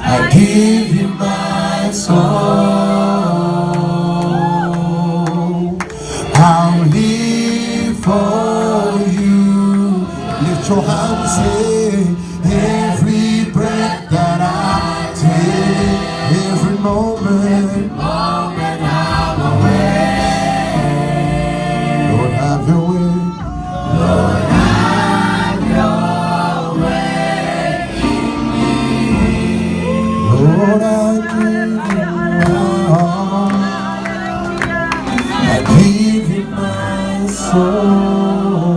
I give you my soul. I'll live for you. Lift your hands and say, every breath that I take, every moment I'm away. Lord, have your way. Lord, have your way in me. Lord, I give you all. I give you my soul.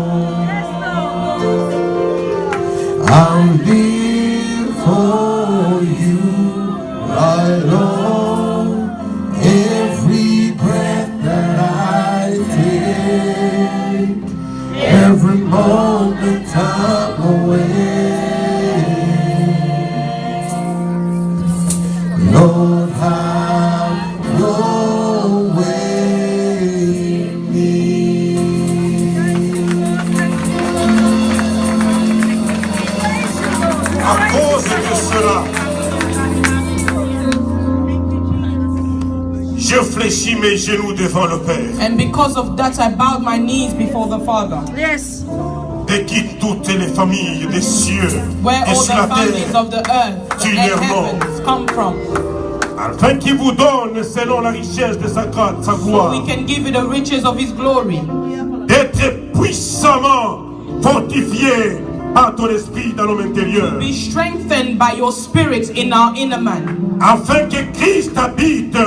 I'll live for you right on. Every breath that I take, every moment I'm away. Lord, have your way in me. À cause de cela, je fléchis mes genoux devant le Père. And because of that, I bowed my knees before the Father. Yes. De qui toutes les familles des cieux Where et all sur the la families terre, of the earth tu and les rends, heavens come from. afin qu'il vous donne selon la richesse de sa grâce, sa So gloire, we can give you the riches of His glory. d'être puissamment fortifié par ton esprit dans l'homme intérieur, Be strengthened by your spirit in our inner man. afin que Christ habite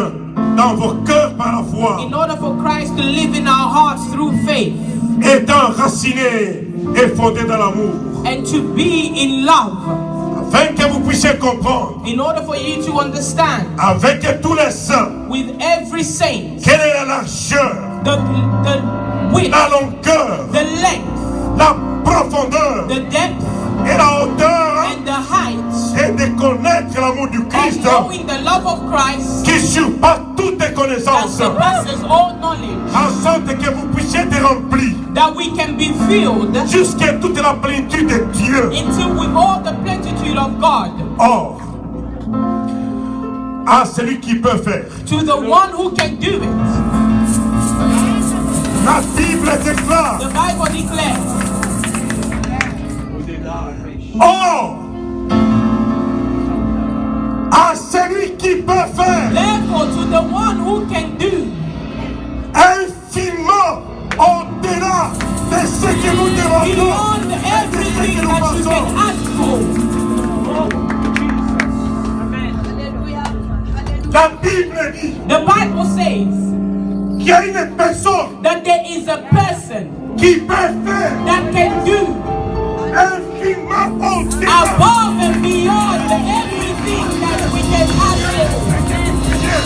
dans vos cœurs par la foi, In order for Christ to live in our hearts through faith étant raciné et fondé dans l'amour, and to be in love. afin que vous puissiez comprendre In order for you to understand avec tous les saints with every saint quelle est la largeur, the width, la longueur, the length, la profondeur the depth, et la hauteur, and the height, et de connaître l'amour du and Christ knowing the love of Christ qui surpasse toutes les that connaissances, surpasses all knowledge, en sorte que vous puissiez être remplis that we can be filled jusqu'à toute la plénitude de Dieu. into with all the plenitude of God. Or, à celui qui peut faire, To the one who can do it. la Bible déclare, The Bible declares, or, à celui qui peut faire therefore to the one who can do infiniment au-delà de ce que nous demandons, beyond everything that you can ask for. la Bible dit The Bible says qu'il y a une personne that there is a person qui peut faire that can do infiniment au-delà above and beyond everything that we can ask for.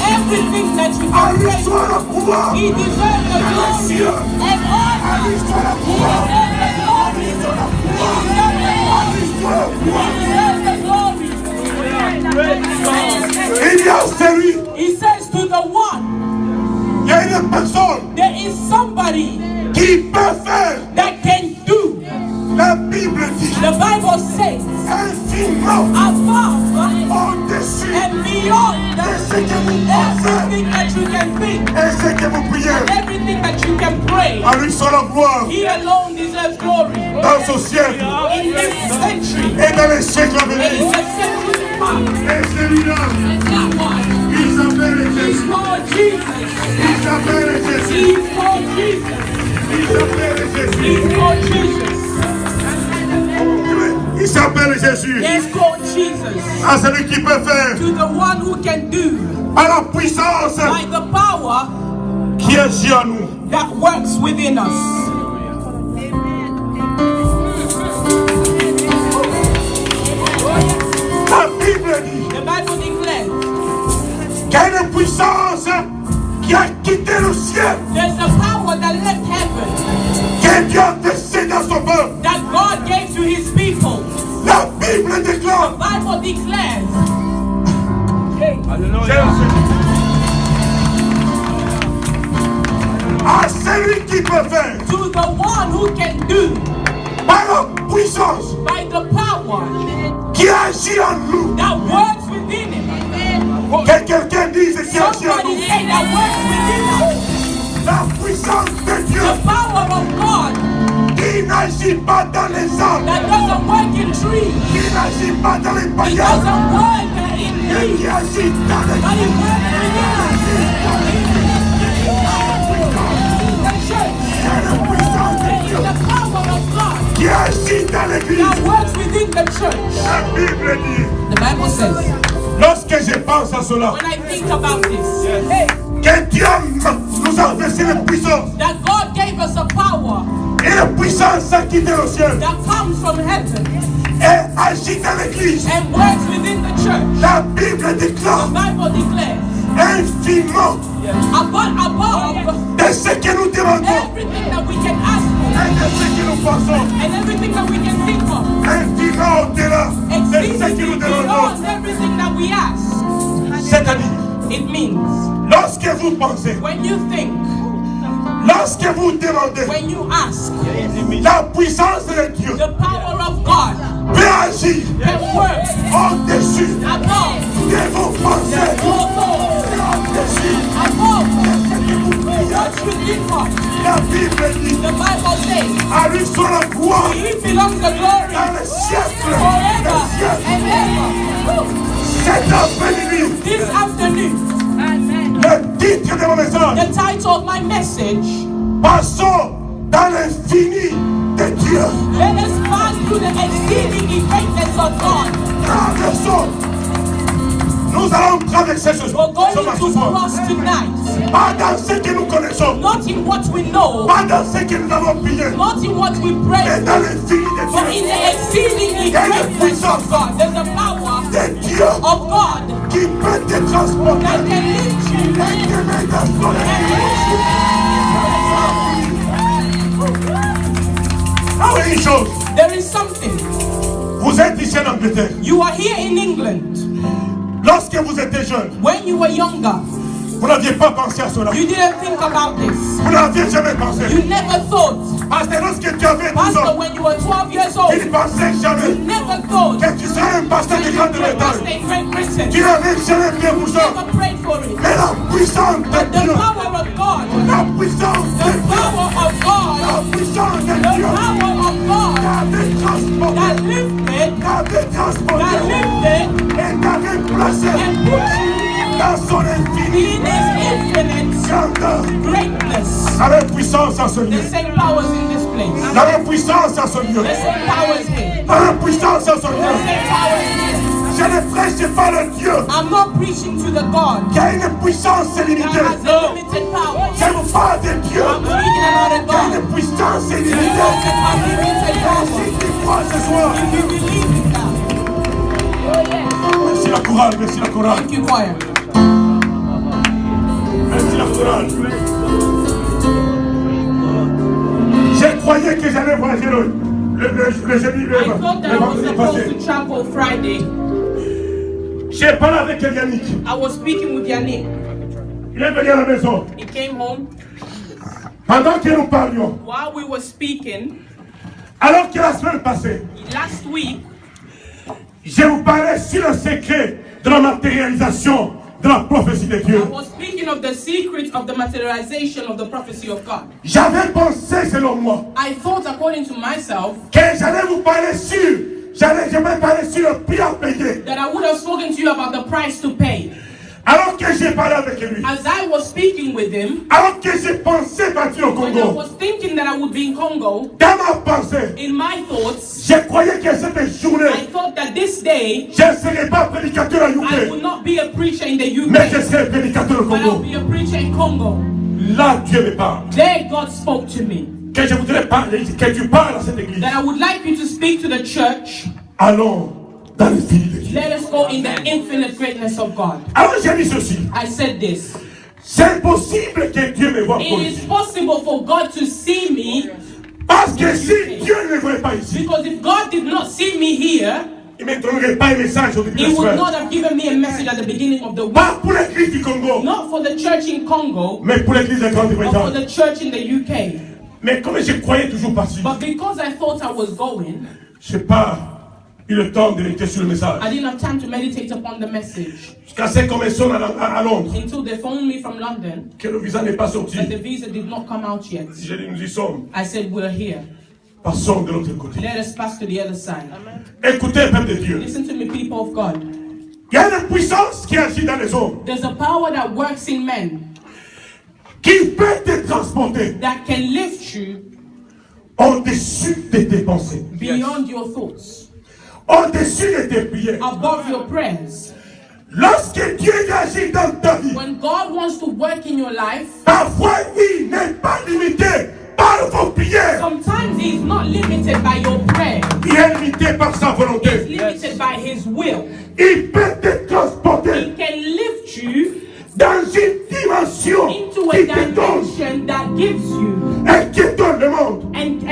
Everything that you à can pray l'histoire for. le pouvoir, He deserves the glory and à honor. l'histoire le He pouvoir, deserves the glory. He à l'histoire le pouvoir. deserves the glory. Il y a celui, He says to the one, il y a une personne there is somebody qui peut faire, that can do. la Bible dit, The Bible says infiniment above au-dessus and beyond de ce que vous pensez everything that you can think, et ce que vous priez. everything that you can pray. À lui soit la gloire He alone deserves glory dans ce siècle in this century et dans les siècles à and in venir. the century to come. Et celui-là, And that one il s'appelle is Jésus. called Jesus. Il s'appelle Jésus. He's called Jesus. Il s'appelle Jésus. He's called Jesus. Il s'appelle Jésus. He's called Jesus. À celui qui peut faire To the one who can do par la puissance by the power qui agit en nous. that works within us. La Bible dit The Bible declares qu'il y a une puissance qui a quitté le ciel, there's a power that left heaven que Dieu a versé dans son peuple. that God gave to His people. La Bible The déclare Bible declares à celui qui peut faire to the one who can do par la puissance by the power qui agit en nous. that works within that works within us. La puissance de Dieu The power of God qui n'agit pas dans les hommes, that doesn't work in trees. qui n'agit pas dans les It païens, doesn't work in mais me. qui agit dans les But it works within us. The church C'est la puissance de is Dieu the power of God qui agit dans l'église. that works within the church. La Bible dit, The Bible says, lorsque je pense à cela, when I think about this, que Dieu nous a versé la puissance, that God gave us a power et la puissance a quitté le ciel that comes from heaven et agit dans l'église. and works within the church. La Bible The déclare Bible declares, infiniment above de ce que nous demandons everything that we can ask for et de ce que nous pensons, and everything that we can think of, infiniment au-delà de ce que exceedingly nous demandons. beyond everything that we ask. C'est-à-dire, It means lorsque vous pensez, when you think, lorsque vous demandez, when you ask, la puissance de Dieu the power of God peut agir can work au-dessus above de vos pensées, your thoughts, au-dessus above de ce que vous priez. what's within us. La Bible dit, The Bible says, à lui soit la gloire to him belongs the glory dans les siècles forever des siècles. and ever. Cet après-midi, This afternoon, le titre de mon message, the title of my message, passons dans l'infini de Dieu. let us pass through the exceeding greatness of God. Traversons. Nous allons traverser ce We're soir. going ce to soir. cross tonight, Pas dans ce que nous connaissons, not in what we know, pas dans ce que nous avons prié, not in what we mais pray, dans l'infini de but in Dieu. the exceeding greatness of God. There's a power De Dieu of God qui peut te transporter that can lift you et te mettre dans son and église. lift you. Ah oui, une chose. There is something. Vous êtes ici en Angleterre. You are here in England. Lorsque vous étiez jeune, When you were younger, vous n'aviez pas pensé à cela. you didn't think about this. Vous n'aviez jamais pensé. You never thought. Parce que lorsque tu avais 12 Pastor, ans, when you were 12 years tu old, ne pensais you jamais never thought que tu serais un pasteur that de you grande would be a pastor Bretagne. in Great Britain. Tu n'avais jamais prié pour ça. Never prayed for it. Mais la puissance de But the Dieu, power of God, la puissance the de Dieu, power of God, la puissance de the Dieu power of God t'avait transporté, that lifted, t'avait transporté that et t'avait placé and put you dans son infini in His infinite grandeur. greatness. La même puissance à ce lieu. The same powers in this place. La même puissance à ce lieu. The same powers here. La même puissance à ce The lieu. same powers here. Je ne prêche pas le Dieu I'm not preaching to the God qui a une puissance that illimitée. has a limited power. Je vous parle de Dieu I'm speaking about a qui a God une puissance that illimitée. has an unlimited power. Si tu crois ce soir, If you believe in that, merci la chorale, merci la chorale, thank you, choir. merci la chorale. Je croyais que j'allais voyager le jeudi, I thought that I was vendredi supposed passé. to travel Friday. J'ai parlé avec Yannick. I was speaking with Yannick. Il est venu à la maison. He came home. Pendant que nous parlions, While we were speaking, alors que la semaine passée, last week, je vous parlais sur le secret de la matérialisation de la prophétie de I Dieu. was speaking of the secret of the materialization of the prophecy of God. J'avais pensé, selon moi, I thought, according to myself, que j'allais vous parler j'allais parler sur le prix à payer. that I would have spoken to you about the price to pay. Alors que j'ai parlé avec lui, As I was speaking with him, alors que j'ai pensé partir au when I Congo, was thinking that I would be in Congo, dans ma pensée, in my thoughts, je croyais que cette I journée, thought that this day, je ne serais pas prédicateur à I UK, would not be a preacher in the mais je UK, serais prédicateur au but I'll Congo. be a preacher in Congo. Là, Dieu me parle. There God spoke to me, Que je voudrais parler, que tu parles à cette église. that I would like you to speak to the church. Allons dans l'infini de Dieu. Let us go in the infinite greatness of God. Alors j'ai dit ceci. I said this. C'est impossible que Dieu me voie It encore is ici. possible for God to see me, Parce que si Dieu ne me voyait pas ici, because if God did not see me here, il ne me donnerait pas un message au début de He la would semaine. not have given me a message at the beginning of the week. Pas pour l'église du Congo, Not for the church in Congo, mais pour l'église de but for Grande-Bretagne. the church in the UK. Mais comme je croyais toujours partir, But because I thought I was going, je pars eu le temps de méditer sur le message. I didn't have time to meditate upon the message Jusqu'à ce qu'on me sonne à Londres, until they phoned me from London que le visa n'est pas sorti. that the visa did not come out yet. J'ai dit, nous y sommes. I said, we're here. Passons de l'autre côté. Let us pass to the other side. Écoutez, peuple de Dieu. Listen to me, people of God. Il y a une puissance qui agit dans les hommes, There's a power that works in men qui peut te transporter that can lift you au-dessus de tes pensées, beyond your thoughts, au-dessus de tes prières. above your prayers. Lorsque Dieu agit dans ta vie, When God wants to work in your life, parfois il n'est pas limité par vos prières. sometimes He's not limited by your prayer. Il est limité par sa He's volonté. limited by His will. Il peut te transporter He can lift you dans une dimension into a qui te donne dimension that gives you et qui donne le monde. and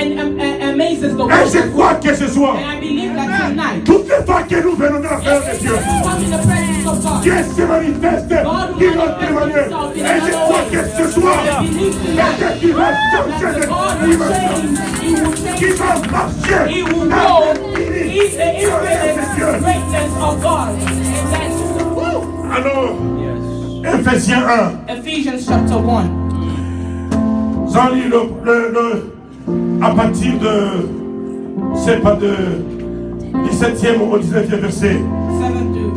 amazes the Et world. je crois que ce soir, And I believe that tonight, toutes les fois que nous venons dans la présence de Dieu, come in the presence of God. Dieu se manifeste d'une autre manière. Et je crois que ce soir, I believe quelqu'un tonight qui va that changer de God will dimension, change. He will qui change. va marcher He will dans know l'infini He's the de infinite Dieu. greatness of God. Alors, Ephésiens 1, Ephesians chapter 1. j'en lis à partir de, c'est pas de 17e au 19e verset. 7 to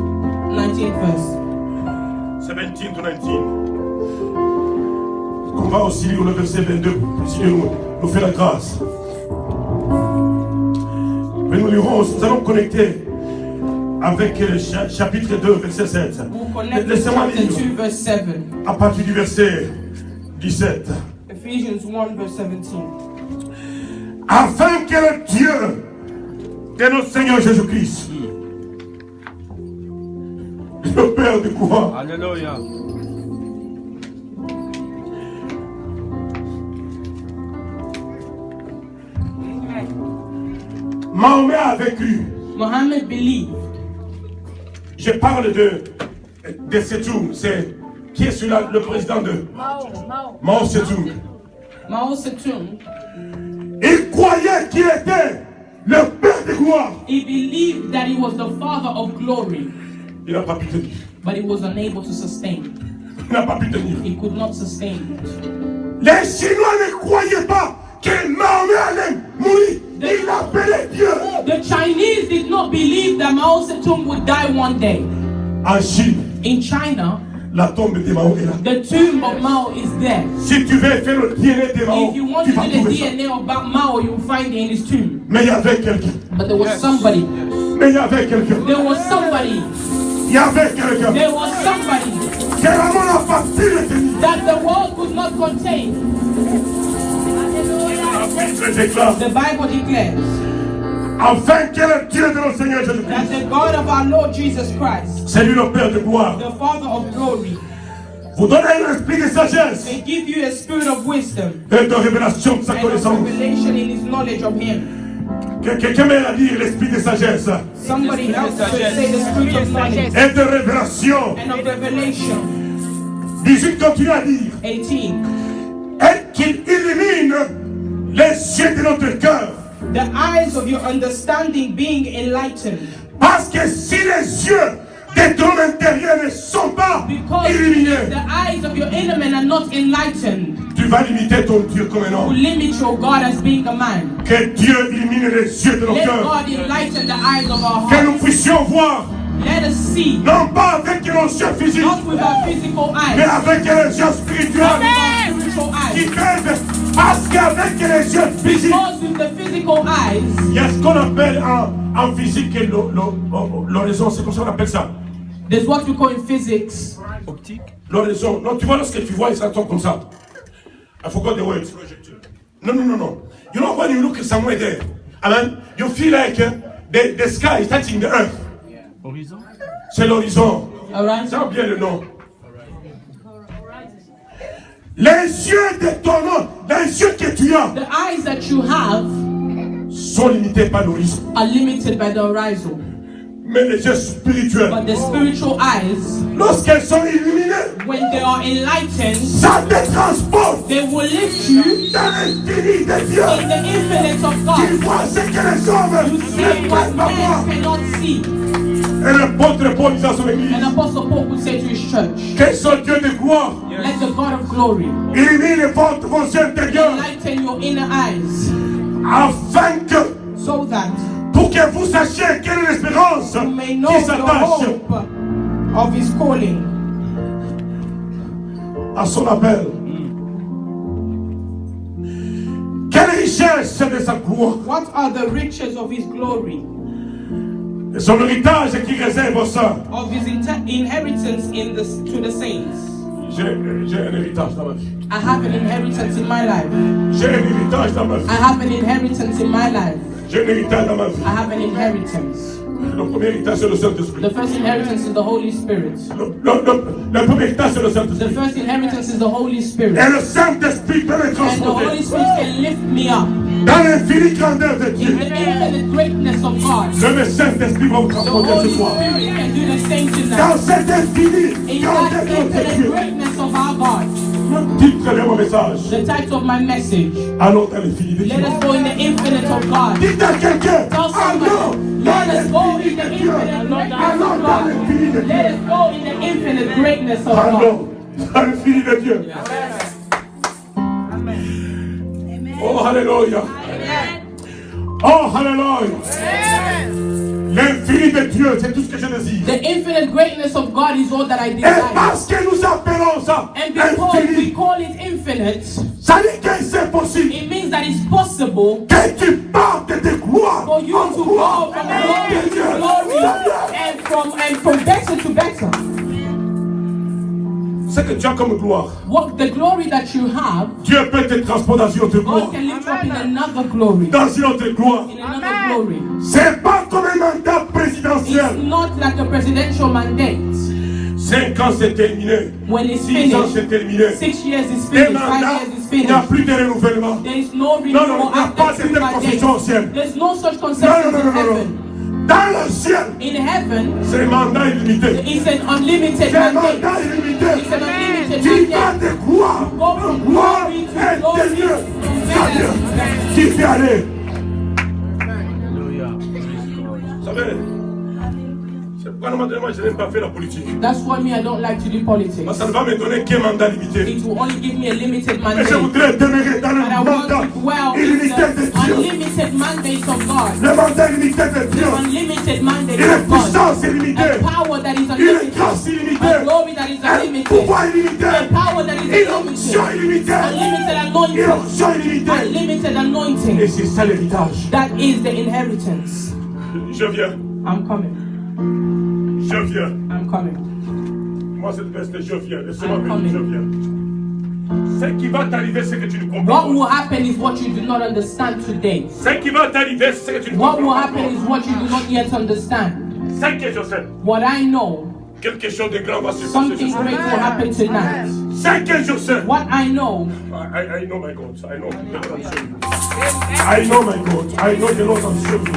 19th verse. 17 to 19. On va aussi lire le verset 22, si Dieu nous fait la grâce. Mais nous lirons, nous allons connecter avec le chapitre 2, verset 7. We'll connect to Laissez-moi chapter lire 2 verse 7. à partir du verset 17. Ephesians 1 verse 17. Afin que le Dieu de notre Seigneur Jésus-Christ, le Père de gloire, Alléluia. Mahomet avait cru. Muhammad believed. Je parle de Setung, c'est qui est celui-là, le président de Mao Setung. Mao Zedong, Il croyait qu'il était le Père de gloire. he believed that he was the father of glory, Il n'a pas pu tenir. but he was unable to sustain. Il n'a pas pu tenir. He could not sustain it. Les Chinois ne croyaient pas que Mahomet allait mourir. Il appelait Dieu. The Chinese did not believe that Mao Zedong would die one day. En Chine, In China, la tombe de Mao est là. the tomb of Mao is there. Si tu veux faire le DNA de Mao, If you want tu to vas do the trouver ça. DNA of Mao, you'll find it in his tomb. Mais il y avait quelqu'un. But there was somebody. Mais il y avait quelqu'un. There was somebody. Il y avait quelqu'un. There was somebody Que la mort n'a pas pu le tenir. that the world could not contain. La Bible déclare. The Bible declares Afin que le Dieu de notre Seigneur that Jésus-Christ, the God of our Lord Jesus Christ, c'est lui le Père de gloire, the Father of glory, vous donne un esprit de sagesse may give you a spirit of wisdom et de révélation de sa and of connaissance. revelation in his knowledge of him. Quelqu'un m'a dit l'esprit de sagesse Somebody else could say the spirit of knowledge et de révélation. and of revelation. 18 continue à dire 18. et qu'il illumine les yeux de notre cœur. The eyes of your understanding being enlightened. Parce que si les yeux de ton intérieur ne sont pas Because illuminés, the eyes of your inner man are not enlightened, tu vas limiter ton Dieu comme un will homme. limit your God as being a man. Que Dieu illumine les yeux de nos Let cœurs. God enlighten the eyes of our Que hearts. nous puissions voir, Let us see, non pas avec nos yeux physiques, not with our physical mais eyes, avec les yeux but spirituels with our spiritual qui eyes. peuvent. Parce qu'avec les yeux physiques, Because with the physical eyes, il y a ce qu'on appelle en physique l'horizon, c'est comme ça qu'on appelle ça. there's what we call in physics Optique. L'horizon. Non, tu vois lorsque tu vois, ça tombe comme ça. I forgot the word. No. You know when you look somewhere there, amen, you feel like the sky is touching the earth. Horizon. C'est l'horizon. alright? Ça a bien le nom. Les yeux de ton nom, les yeux que tu as, The eyes that you have sont limités par l'horizon. are limited by the horizon. Mais les yeux spirituels, but the spiritual eyes, lorsqu'elles sont illuminées, when they are enlightened, ça te transporte they will lift you dans l'infini de Dieu. in the infinite of Tu God. vois ce que les hommes You ne see what peuvent pas voir. man cannot see. Et l'apôtre Paul disait à son église, And Apostle Paul would say to his church, que son Dieu de gloire let the God of glory illumine vos yeux intérieurs enlighten your inner eyes, afin que, so that pour que vous sachiez quelle est l'espérance you may know qui the s'attache hope of his calling, à son appel. Quelle richesse de sa gloire what are the riches of his glory, et son héritage qui réserve aux saints. of his inheritance to the saints. J'ai un héritage dans ma vie. I have an inheritance in my life. J'ai un héritage dans ma vie. I have an inheritance in my life. J'ai un héritage dans ma vie. I have an inheritance. Le premier héritage, c'est le Saint-Esprit. The first inheritance is the Holy Spirit. Le premier héritage, c'est le The Saint-Esprit. first inheritance is the Holy Spirit. Et le Saint-Esprit peut me And the Holy transporter Spirit can lift me up dans l'infinie grandeur de in Dieu. the infinite greatness of God. Le Saint-Esprit va vous The transporter Holy ce soir. Spirit can do the same tonight. Dans cette infinie In grandeur that de notre infinite Dieu. greatness of our God. Le titre de mon message. The title of my message. Allons dans l'infini de Dieu. Let us go in the infinite of God. Dites à quelqu'un, Tell allons somebody, dans let us go in l'infini the de Dieu. infinite greatness Allons of dans God. l'infini de Dieu. Let us go in the infinite greatness of God. Allons dans l'infini de Dieu. Oh, Alléluia. Oh, Alléluia. L'infini de Dieu, c'est tout ce que je désire. The infinite greatness of God is all that I Et desire. parce que nous appelons ça And because we infini, call it infinite, ça dit que c'est possible it means that it's possible que tu partes de gloire for you en to gloire. go from glory to glory and from better to better. Ce que tu as comme gloire, What the glory that you have, Dieu peut te transporter dans une autre gloire. God can lift you up in another glory. Dans une autre gloire. In another glory. C'est pas comme un mandat It's présidentiel. not like a presidential mandate. 5 ans c'est terminé. When it's 6 ans c'est finished, terminé. 6 years is Des finished, 5 mandats, years is il n'y a finished. plus de renouvellement. There is no Non, non, renewal il n'y a pas after de 2 telle mandates. conception au ciel. There's no such Non, concept non, non, in non, non, heaven. non. Dans le ciel, In heaven, c'est un mandat illimité. it's an unlimited C'est un mandate. mandat illimité. It's an unlimited Tu vas mandate. de gloire Go en from gloire glory to et glory de Dieu. to C'est-à-dire, better. tu fais aller. Vous savez, c'est pourquoi normalement je n'aime pas faire la politique. That's why me, I don't like to do politics. Parce que ça ne va me donner qu'un mandat limité. It will only give me a limited Et mandate. je voudrais demeurer dans le But I want mandat to dwell in illimité de the Dieu. unlimited mandate of God. Le mandat illimité de Dieu. The unlimited mandate Et la of God. puissance illimitée. A power that is Une unlimited. grâce A illimitée. glory that is Un unlimited. pouvoir illimité. A power that is Une onction unlimited. illimitée. Unlimited Une anointing. onction illimitée. Unlimited Et anointing. c'est ça l'héritage. That is the inheritance. Je viens. I'm coming. Je viens. I'm coming. Moi, cette veste, je viens. Laissez-moi I'm venir, coming. je viens. Ce qui va t'arriver, c'est que tu ne What comprends will pas. happen is what you do not understand today. Ce qui va t'arriver, c'est que tu ne What will comprends happen is pas. what you do not yet understand. Ce que je sais, What I know, quelque chose de grand va se passer. something great will happen tonight. Ce que je sais, What I know, I know my God. I know the Lord I'm serving. I know my God. I know the Lord I'm serving.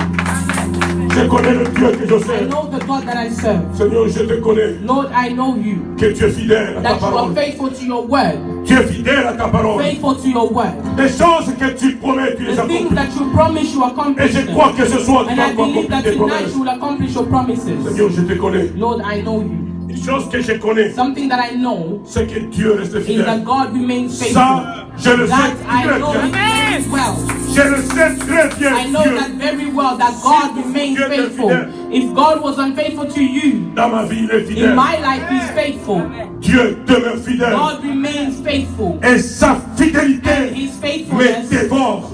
Je connais le Dieu que je I sers. know the God that I serve. Seigneur, je te connais. Lord, I know you. Que tu es fidèle à ta That you are parole. faithful to your word. Tu es fidèle à ta parole. Faithful to your word. Les choses que tu promets, tu les The things accomplis. that you promise, you Et accomplish je them. crois que ce soir, tu And vas I believe accomplir that tes tonight promesses. you will accomplish your promises. Seigneur, je te connais. Lord, I know you. Une chose que je connais, Something that I know c'est que Dieu reste is fidèle. that God remains faithful. Ça, je le sais That I très know bien. very well. Je le sais très bien, I know Dieu. that very well that God remains Dieu est faithful. fidèle. If God was unfaithful to you, Dans ma vie, il est in fidèle. my life He's faithful. Dieu demeure fidèle. God remains faithful. Et sa And fidélité His me faithfulness dévore.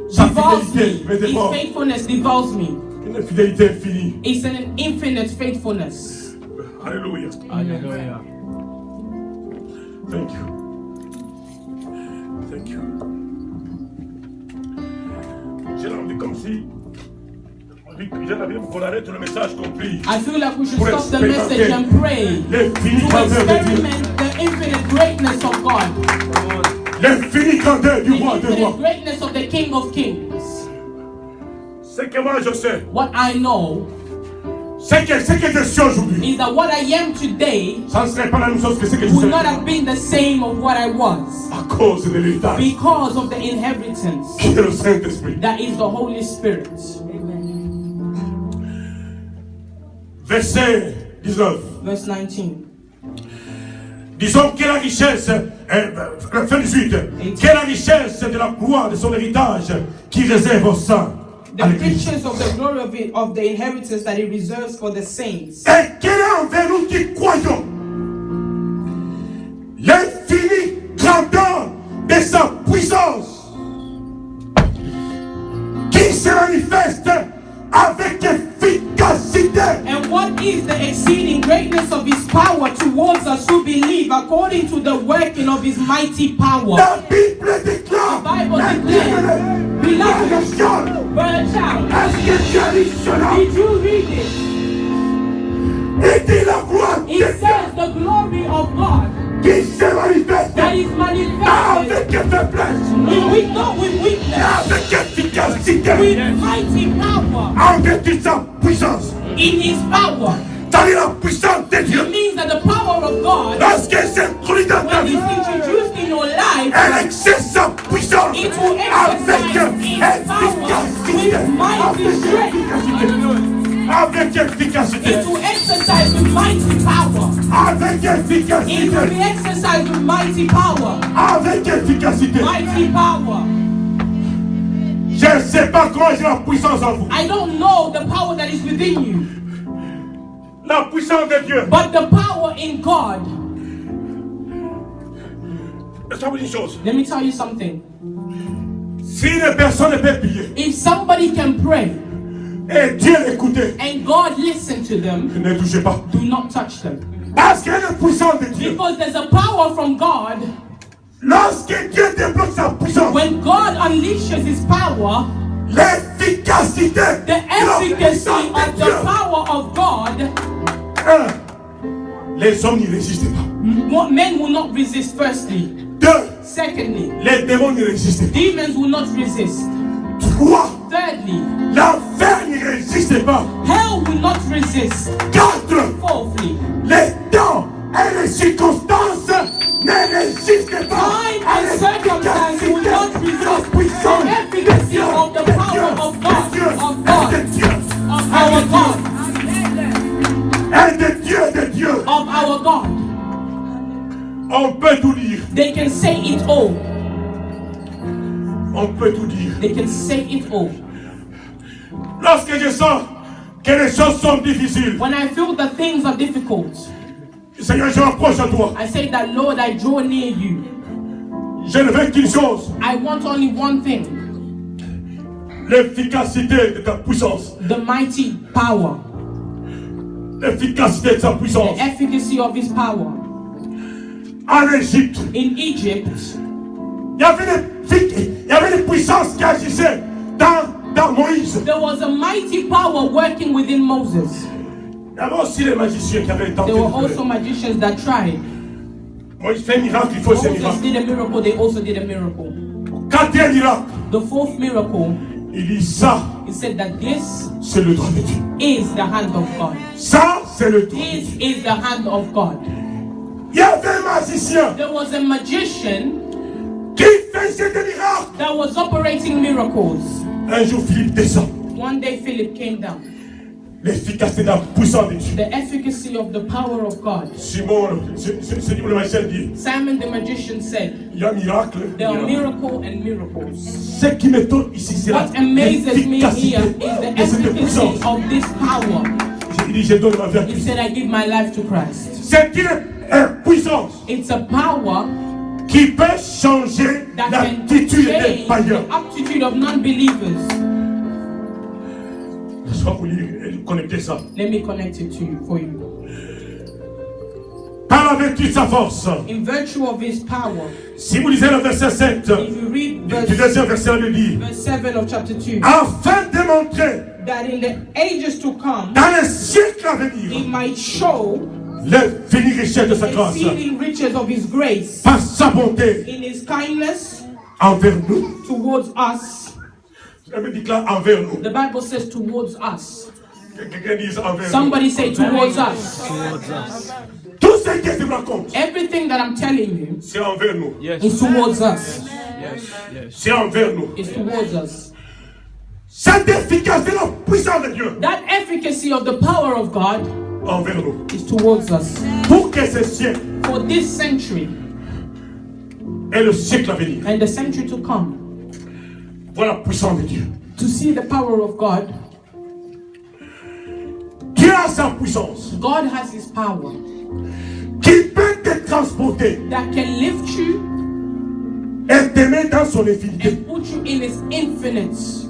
Sa devours fidélité me. me His dévore. faithfulness devours me. Une fidélité infinie. It's an infinite faithfulness. Alléluia. Hallelujah. Thank you. Thank you. J'ai l'envie comme si j'avais qu'on arrête le message compris. I feel like we should Pour stop the expérimenter message and pray l'infinie to grandeur de Dieu. experiment the infinite greatness of God. L'infinie grandeur du The roi de infinite roi. greatness of the King of Kings. Ce que moi je sais, What I know Ce que je suis aujourd'hui, is that what I am today ça ne serait pas la même chose que ce que je would suis not have been the same of what I was à cause de l'héritage because of the inheritance qui est le Saint-Esprit. that is the Holy Spirit. Verset 19. Verse 19. Disons quelle est la richesse, fin 18, quelle est la richesse de la gloire de son héritage qui réserve aux saints. The riches of the glory of the inheritance that he reserves for the saints. Et quelle est envers nous qui croyons l'infinie grandeur de sa puissance qui se manifeste avec efficacité. And what is the exceeding greatness of his power towards us who believe according to the working of his mighty power? La Bible déclare, The Bible declares, beloved, but child, est-ce que tu as lu cela? did you read it? Il dit la gloire It says the glory of God qui se manifeste that is manifested avec faiblesse, not with weakness, avec efficacité, with mighty power, en vertu de sa puissance. in his power. C'est-à-dire la puissance de Dieu. It means that the power of God, Lorsqu'elle s'introduit dans ta when vie, it's introduced in your life, elle exerce sa puissance it will avec exercise its power efficacité. with mighty strength. Avec efficacité. It will exercise with mighty power. Avec It will efficacité. be exercised with mighty power. Avec efficacité. Mighty power. Je ne sais pas comment j'ai la puissance en vous. I don't know the power that is within you, La puissance de Dieu. but the power in God. Laisse-moi vous dire une chose. Let me tell you something. Si une personne peut prier If somebody can pray et Dieu l'écoutait, and God listen to them, ne touchez pas. do not touch them. Parce qu'il y a une puissance de Dieu. Because there's a power from God. Lorsque Dieu débloque sa puissance, When God unleashes his power, l'efficacité the de la efficacy puissance de of the Dieu. power of God, Les hommes n'y résistent pas. men will not resist firstly. 2. Secondly, Les démons n'y résistent pas. demons will not resist. 3. Thirdly, L'enfer n'y résiste pas. hell will not resist. 4. Fourthly, Les temps et les circonstances ne résistent pas. time à and circumstance will l'efficacité not de la resist puissance the efficacy of the power of God, of our God, et de Dieu, de Dieu. of our God. On peut tout dire. They can say it all. On peut tout dire. They can say it all. Lorsque je sens que les choses sont difficiles, When I feel that things are difficult, Seigneur, je m'approche à toi. I say that, Lord, I draw near you. Je ne veux qu'une chose, I want only one thing, l'efficacité de ta puissance. the mighty power, L'efficacité de sa puissance. the efficacy of his power. En Égypte, In Egypt, il y avait une puissance qui agissait dans Moïse. there was a mighty power working within Moses. Il y avait aussi les magiciens qui avaient tenté There were de also magicians that tried. Moïse fait un miracle, il faut ce Moses miracle. did a miracle, they also did a miracle. Quatrième miracle, The fourth miracle, il dit ça, he said that this c'est le droit de Dieu. is the hand of God. Ça, c'est le droit. This is the hand of God. Il y avait un magicien There was a magician qui faisait des miracles. that was operating miracles. Un jour, Philippe descend. One day Philip came down. L'efficacité de la puissance de Dieu. The efficacy of the power of God. Simon, c'est le magicien dit, Simon the magician said, il y a un miracle. there are miracle and miracles. Ce qui m'étonne ici, c'est la What amazes me efficacité here is the de cette efficacy puissance. of this power. Il dit, je donne ma vie à He Christ. said, I give my life to Christ. C'est une puissance It's a power qui peut changer that can l'attitude des change païens. the aptitude of non-believers. Laisse-moi vous lire et connecter ça. Let me connect it to you for you. Par la vertu de sa force. In virtue of his power, Si vous lisez le verset 7, if you read du deuxième verset, il dit, verse 7 of chapter 2, afin de montrer that in the ages to come, dans les siècles à he venir might show l'infinie richesse de sa the grâce exceeding riches of his grace par sa bonté in his kindness envers nous. towards us. Je me déclare envers nous. The Bible says towards us. Quelqu'un dit envers nous. Somebody say towards us. Tout ce que je vous raconte, Everything that I'm telling you c'est envers nous. is towards us. C'est envers nous. It's towards us. Cette efficacité, la puissance de Dieu, That efficacy of the power of God envers nous. is towards us. Pour que ce siècle For this century et le siècle à venir and the century to come, voient la puissance de Dieu. to see the power of God, Dieu a sa puissance God has His power qui peut te transporter that can lift you et te mettre dans son infinité. and put you in His infinite.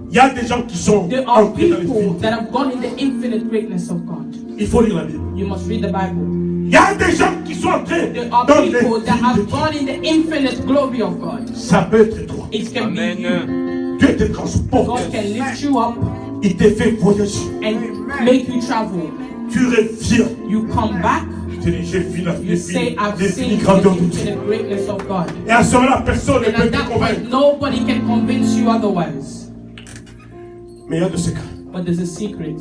Il y a des gens qui sont There are entrés dans people l'infinité. that have gone in the infinite greatness of God. Il faut lire la Bible. You must read the Bible. Il y a des gens qui sont entrés There are dans people that have l'infinité. gone in the infinite glory of God. Ça peut être toi. It can be you. Dieu te transporte. God can lift you up Il te fait voyager. and make you travel. Tu reviens. You come back, Tu te dis, j'ai fini la you say, I've j'ai seen fini the grandeur de Dieu. infinite greatness of God. Et à ce moment-là, personne ne And peut at te that convaincre. point, nobody can convince you otherwise. Mais il y a des secrets. But there's a secret.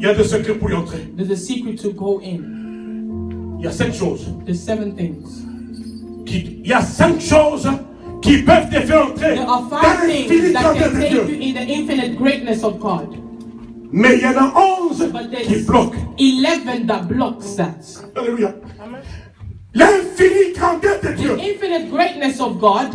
Il y a des secrets pour y entrer. There's a secret to go in. Il y a 5 choses. There's 7 things. Il y a 5 choses qui peuvent te faire entrer There are dans 5 things l'infini that grandeur can de take you Dieu. in the infinite greatness of God. Mais il y en a 11 But qui there's bloquent. 11 that blocks that. Alléluia. L'infini grandeur de The Dieu. infinite greatness of God,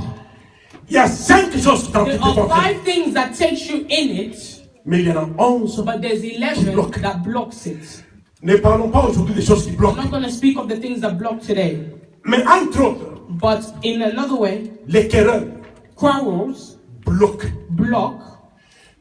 Il y a 5 choses qui there t'ont are fait 5 things that takes you in it, Mais il y en a 11. but there's 11 block. that blocks it. Ne parlons pas aujourd'hui des choses qui I'm bloquent. not going to speak of the things that block today, Mais entre autres, but in another way, les querelles quarrels bloquent. block.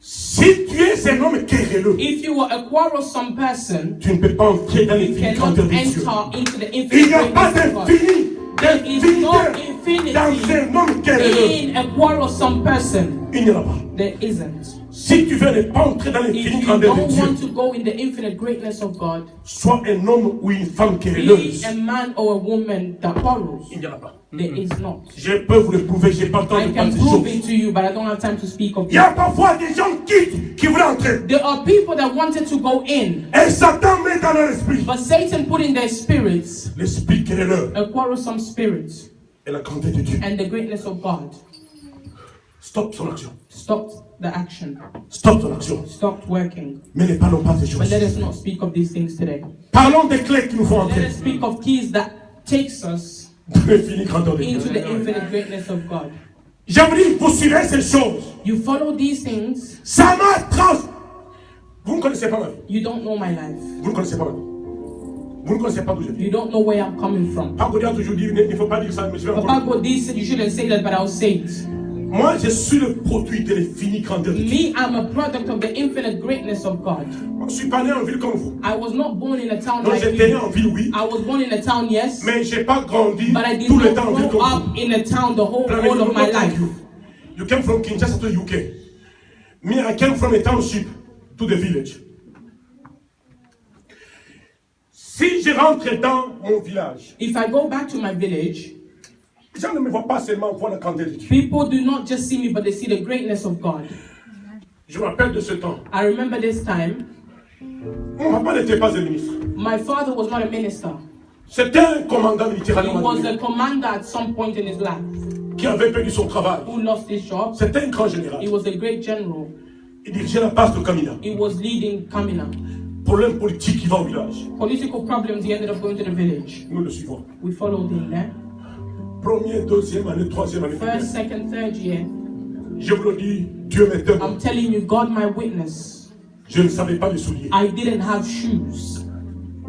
Si tu es un homme querelleux, If you are a quarrelsome person, tu ne peux pas entrer dans you l'infini cannot grandeur de Dieu. enter into the Il infinite n'y a pas greatness of God. d'infini, There is no d'infinité dans infinity un homme querelleux. in a quarrelsome person. Il n'y en a pas. There isn't. Si tu veux ne pas entrer dans If l'infini you grandeur de don't Dieu, want to go in the infinite greatness of God, sois un homme ou une femme be querelleuse. a man or a woman that quarrels. Il n'y en a pas. There is not. Je peux vous le prouver, j'ai pas le temps I de parler can de prove choses. it to you, but I don't have time to speak of Il y it. a parfois des gens qui voulaient entrer. There are people that wanted to go in, Et Satan met dans leur esprit but Satan put in their spirits l'esprit querelleur a quarrelsome spirit et la grandeur de Dieu. and the greatness of God. Stop son action. Stopped the action. Stop son action. Stopped working. Mais ne parlons pas des But choses. let us not speak of these things today. Parlons des clés qui nous font Let entrer us speak of keys that takes us dans l'infini grandeur de Dieu. into the infinite greatness of God. Je vous dis, vous suivez ces choses. You follow these things, Ça m'a trans. Vous ne connaissez pas ma vie. you don't know my life. Vous ne connaissez pas ma vie. Vous ne connaissez pas d'où je viens. You don't know where I'm coming from. Papa a toujours dit, il ne faut pas dire ça, mais je vais Papa encore. God said you shouldn't say that, but I'll say it. Moi, je suis le produit de l'infini grandeur de Dieu. Me, I'm a product of the infinite greatness of God. Je ne suis pas né en ville comme vous. I was not born in a town Donc, like j'étais né you. en ville, oui. I was born in a town, yes, Mais je n'ai pas grandi but I did tout le not temps en ville grow comme up vous. in a town the whole Let me of my tell life. you. You came from Kinshasa to UK. Me, I came from a township to the village. Si je rentre dans mon village, If I go back to my village, les gens ne me voient pas seulement voir la grandeur de Dieu. people do not just see me, but they see the greatness of God. Je me rappelle de ce temps. I remember this time, Mon papa n'était pas un ministre. my father was not a minister. C'était un commandant militaire He was a allemand commander at some point in his life qui avait perdu son travail. who lost his job. C'était un grand général. He was a great general. Il dirigeait la base de Kamina. He was leading Kamina. Problème politique qui va au village. Political problems, he ended up going to the village. Nous le suivons. We followed him there. Première, deuxième année, troisième année. First, second, third year. Je vous le dis, Dieu m'est témoin. I'm telling you, God, my witness. Je ne savais pas les souliers. I didn't have shoes.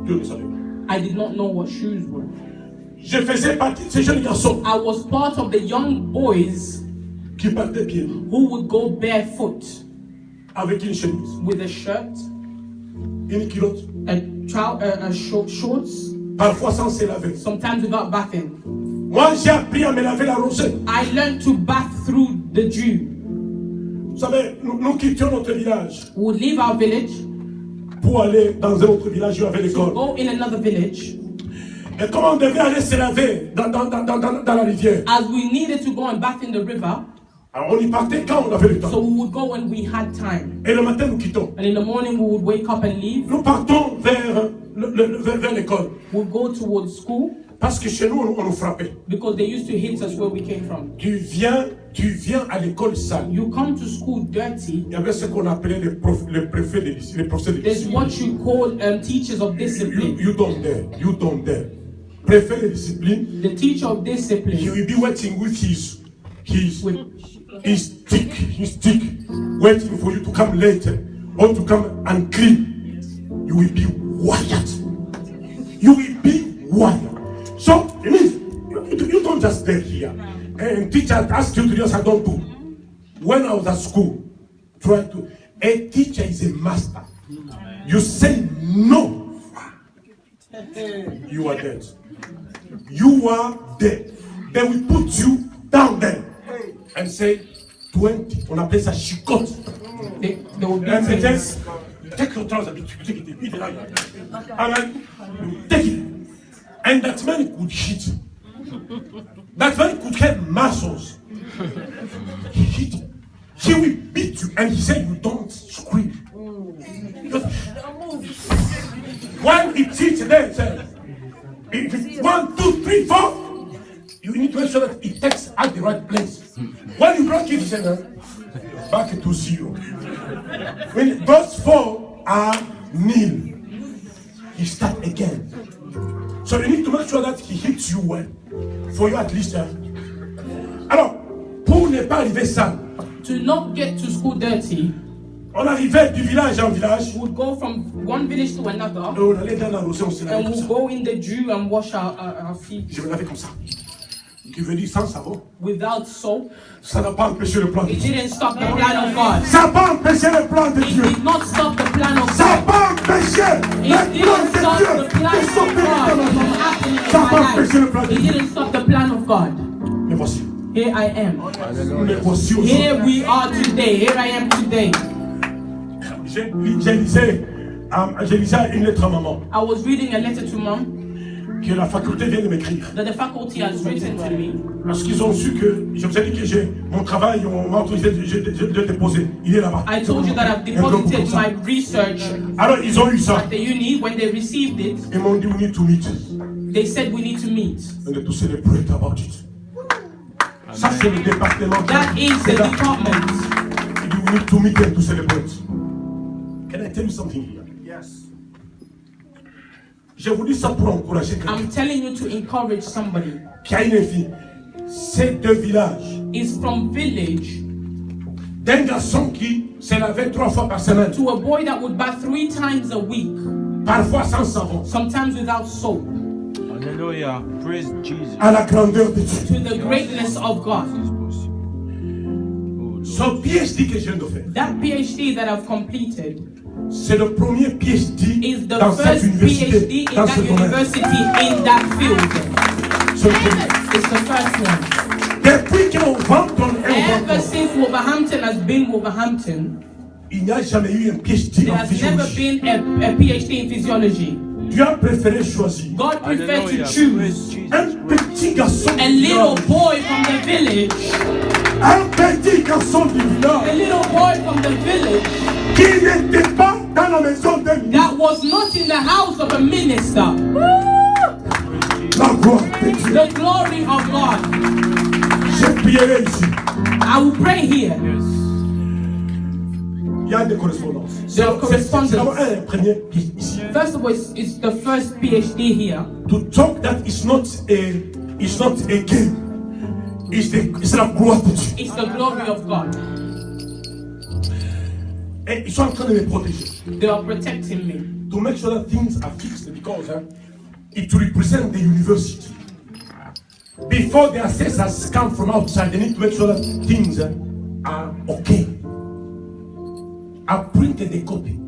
Dieu ne savait pas. I did not know what shoes were. Je faisais partie de ces jeunes garçons I was part of the young boys qui partaient pieds nus who would go barefoot avec une chemise, with a shirt, une culotte, shorts, parfois sans se laver. sometimes without bathing. Moi, j'ai appris à me laver la rosée. I learned to bath through the dew. Vous savez, nous quittions notre village We would leave our village, pour aller dans un autre village où il y avait l'école. go in another village. Et comme on devait aller se laver dans la rivière, As we needed to go and bath in the river, Alors on y partait quand on avait le temps. So we would go when we had time. Et le matin, nous quittons. And in the morning we would wake up and leave. Nous partons vers l'école. We'd go towards school Parce que chez nous, on nous frappait. because they used to hit us where we came from. Tu viens à l'école sale. You come to school dirty. Il y avait ce qu'on appelait les préfets de lycée, les professeurs de There's lycée. what you call teachers of discipline. You don't dare. Préfet de discipline, The teacher of he discipline will be waiting with his stick, waiting for you to come later or to come and clean. You will be wired. You will be wired. So it means you don't just stay here. And teacher asks you to do I don't do. When I was at school, a teacher is a master. You say no, you are dead. You are dead. They will put you down there and say 20. On appelle ça chicotte. They will be And they saying, just take your trousers, you take it, eat it like that. And then you take it. And that man could hit. That man could have muscles. He hit. He will beat you. And he said, you don't scream. When he teaches there, say, if it's 1, 2, 3, 4, you need to make sure that it takes at the right place. When you break it, you say, back to 0. When those 4 are nil, he start again. So you need to make sure that he hits you well. For you at least. Alors, pour ne pas arriver sale, to not get to school dirty, on arrivait du village en village. we would go from one village to another Et on allait dans la rosée, on se lavait and comme we'll ça. go in the dew and wash our feet Je me lavais comme ça. Qui veut dire sans savon. without soap. Ça n'a pas empêché le plan de It Dieu. didn't stop the plan of God. Ça n'a pas empêché le plan de It Dieu. did not stop the plan of Ça n'a God. pas empêché It le plan didn't stop de the Dieu plan de of s'opérer God dans ma from vie. happening in Ça n'a pas my empêché le life. plan de It Dieu. didn't stop the plan of God. Mais voici. Here I am. Mais voici aujourd'hui. Here we are today. Here I am today. J'ai lisé une lettre à maman I was reading a letter to mom que la faculté vient de m'écrire. that the faculty has written to me. Parce qu'ils ont su que, je vous ai dit que j'ai mon travail, on m'a autorisé de déposer. Il est là-bas. I told you that I've deposited my research Alors ils ont eu ça. at the uni. When they received it, Ils m'ont dit, we need to meet. they said we need to meet. And to celebrate about it. Ça c'est le département. That is the department. Il dit, we need to meet and to celebrate. Can I tell you something here? Yes. Je vous dis ça pour encourager quelqu'un I'm telling you to encourage somebody. qui a une fille. Ces 2 villages Is from village d'un garçon qui se lavait 3 fois par semaine, to a boy that would bath 3 times a week, parfois sans savon, sometimes without soap, Hallelujah. Praise Jesus. à la grandeur de Dieu. to the greatness of God. Ce PhD que je viens de faire, That PhD that I've completed c'est le premier PhD is the dans cette first PhD université, in dans that ce domaine. university in that field. C'est le premier. It's the first one. Depuis que Wolverhampton est Ever Wolverhampton, since Wolverhampton has been Wolverhampton, il n'y a jamais eu un PhD there en has never physiologie. been a PhD in physiology. Dieu a préféré choisir God preferred to Hallelujah. choose Praise Jesus. un petit garçon a du little village. boy from the village, Un petit garçon du a village little boy from the village qui n'était pas dans la maison d'un ministre. that was not in the house of a minister. La gloire de Dieu. The glory of God. Je prierai ici. I will pray here. Il y a des correspondances. There are correspondences. C'est d'abord un premier PhD ici. First of all, it's the first PhD here. To talk that is not a game. It's la gloire de Dieu. It's the glory of God. Et ils sont en train de me protéger. They are protecting me. To make sure that things are fixed because it represents the university. Before the assessors come from outside, they need to make sure that things are okay. I've printed a copy.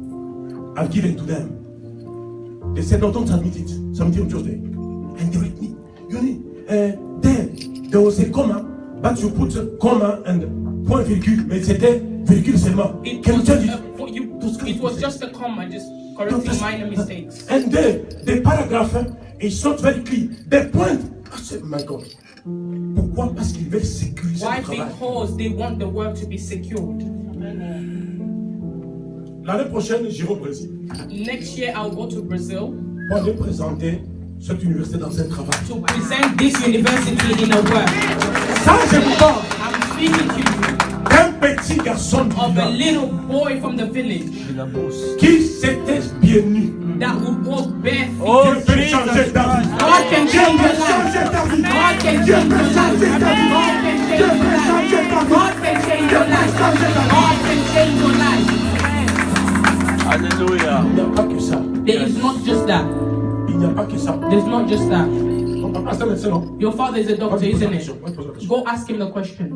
I've given to them. They said, no, don't submit it. Submit it on Tuesday. And they read me. You need, there was a comma, but you put a comma and point virgule, mais c'était virgule seulement. It Can you was, change it? it was just a comma, just correcting minor mistakes. And the paragraph is not very clear. The point, I said, my God, Pourquoi? Parce qu'ils veulent sécuriser Why? le travail. Because they want the work to be secured. L'année prochaine, j'irai au Brésil Next year, I'll go to Brazil pour aller présenter cette université dans un travail. to present this university in a work. Ça, je vous parle I'm speaking to you d'un petit garçon of a little boy from the village qui s'était bien nu. that would walk barefoot. Oh, Dieu peut changer ta vie. God can Dieu change peut your life. changer ta vie. God can Dieu change peut your life. changer ta vie. God can change your life. God can change your life. God can change your life. Alléluia. Il n'y a pas que ça. There is not just that. Il n'y a pas que ça. There's not just that. Ton papa, c'est un médecin, non? Your father is a doctor, Vas-y, pose la isn't question. it? Vas-y, pose la question. Go ask him the question.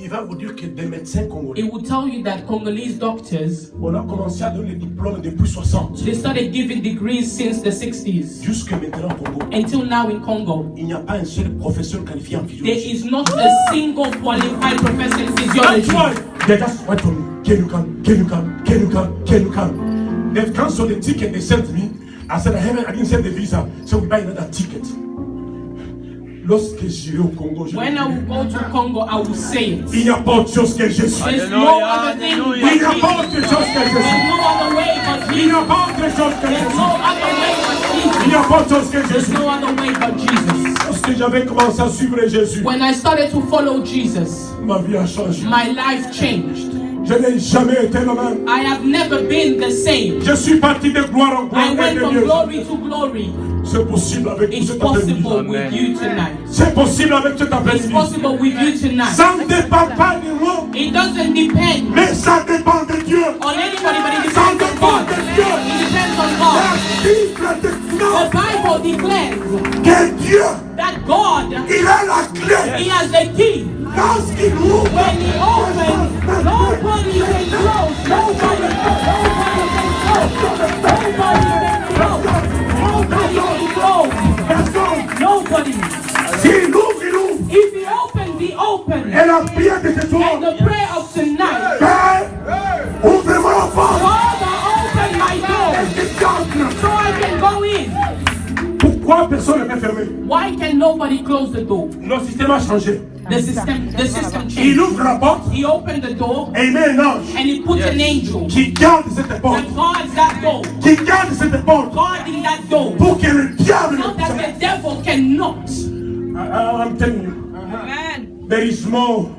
Il va vous dire que des médecins congolais, It will tell you that Congolese doctors, on a commencé à donner les diplômes depuis 60. they started giving degrees since the 60s. Jusqu'à maintenant au Congo, Until now in Congo, il n'y a pas un seul professeur qualifié en there physiologie. is not a single qualified professor in That's physiology. why they just went to me. Can you come? They've canceled the ticket they sent me. I said, I didn't send the visa, so we buy another ticket. Lorsque j'irai au Congo, je When I will go to Congo, I will say it. il n'y a pas autre chose que Jésus. There's no Hallelujah, other thing but hallelujah. Il n'y a pas Jesus. autre chose que There's Jésus. no other way but Il n'y a Jesus. pas autre chose que There's Jésus. no other way but Il Jesus. n'y a pas autre chose que There's Jésus. no other way but Jesus. Lorsque j'avais commencé à suivre Jésus, When I started to follow Jesus, ma vie a changé. my life changed. Je n'ai jamais été le même. I have never been the same. Je suis parti de gloire en gloire. I went from glory to glory. C'est possible avec tout It's cet après-midi. possible with Amen. you tonight. C'est possible avec cet It's après-midi. possible with you tonight. Ça ne dépend pas de moi, It doesn't depend mais ça dépend de Dieu. on anybody, but it Ça depends on dépend God. de Dieu. It depends on La God. Bible The déclare Bible declares que Dieu, that God, il a la clé. He has the key. Lorsqu'il ouvre, When He opens, nobody can close. Nobody can close. Nobody can close. personne. Nobody. S'il ouvre, il ouvre. If He opens, He opens. Et la prière de ce soir, And the prayer of tonight, Père, ouvre-moi la porte. Father, open my door Et j'entre. so I can go in. Pourquoi personne ne peut fermer? Why can nobody close the door? Notre système a changé. The system Il changed. ouvre la porte He opened the door et il met un ange and He put an angel qui garde cette porte. that guards that door, Qui garde cette porte guarding that door, pour que le diable so ne that the devil cannot. I'm telling you, there is more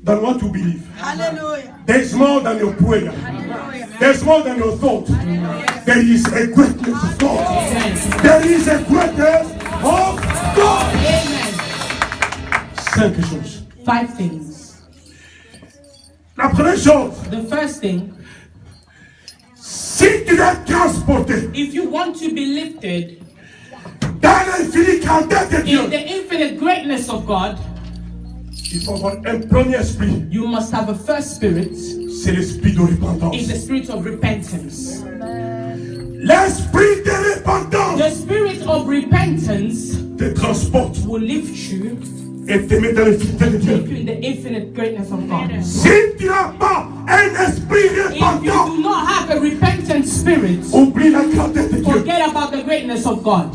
than what you believe. Hallelujah. There's more than your prayer. There's more than your thought. There is a greatness of God. There is a greatness of God. Amen. 5 choses. 5 things. La première chose, The first thing, si tu es transporté if you want to be lifted dans l'infini grandeur de in Dieu, the infinite greatness of God, il faut avoir un premier esprit. you must have a first spirit. C'est l'esprit de repentance. Is the spirit of repentance. L'esprit de repentance The spirit of repentance te transporte will lift you, et te met dans l'infinité de take Dieu. you in the infinite greatness of God. Si tu n'as pas un esprit If you repentant, do not have a repentant spirit, oublie la grandeur de Dieu. forget about the greatness of God.